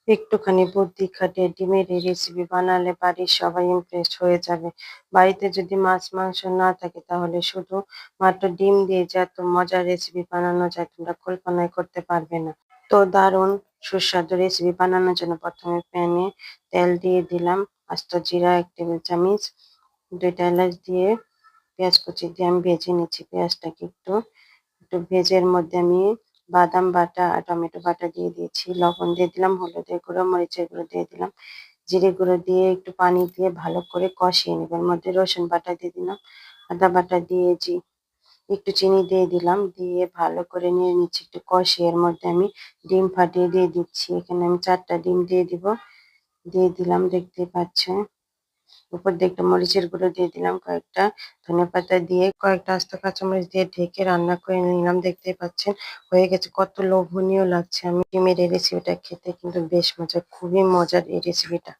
একটুখানি বুদ্ধি খাটিয়ে ডিমের এই রেসিপি বানালে বাড়ির সবাই ইমপ্রেসড হয়ে যাবে। বাড়িতে যদি মাছ মাংস না থাকে তাহলে শুধু মাত্র ডিম দিয়ে যে এত মজার রেসিপি বানানো যায় তোমরা কল্পনাই করতে পারবে না। তো দারুণ সুস্বাদু রেসিপি বানানোর জন্য প্রথমে প্যানে তেল দিয়ে দিলাম, আস্ত জিরা ১ টেবিল চামচ, ২ টা এলাচ দিয়ে পেঁয়াজ কুচি দিয়ে আমি ভেজে নিচ্ছি। পেঁয়াজটাকে একটু ভেজে এর মধ্যে আমি বাদাম বাটা আর টমেটো বাটা দিয়ে দিয়েছি। লবণ দিয়ে দিলাম, হলুদের গুঁড়ো, মরিচের গুঁড়ো দিয়ে দিলাম। জিরে গুঁড়ো দিয়ে একটু পানি দিয়ে ভালো করে কষিয়ে নেব। এর মধ্যে রসুন বাটা দিয়ে দিলাম, আদা বাটা দিয়েছি, একটু চিনি দিয়ে দিলাম। দিয়ে ভালো করে নিয়ে নিচ্ছি, একটু কষিয়ে এর মধ্যে আমি ডিম ফাটিয়ে দিয়ে দিচ্ছি। এখানে আমি ৪ টা ডিম দিয়ে দিব। দিয়ে দিলাম, দেখতেই পাচ্ছেন। উপর দিয়ে একটু মরিচের গুঁড়ো দিয়ে দিলাম কয়েকটা, ধনেপাতা দিয়ে কয়েকটা আস্ত কাঁচামরিচ দিয়ে ঢেকে রান্না করে নিলাম। দেখতেই পাচ্ছেন হয়ে গেছে। কত লোভনীয় লাগছে। আমি ডিমের এই রেসিপিটা খেতে কিন্তু বেশ মজার, খুবই মজার এই রেসিপিটা।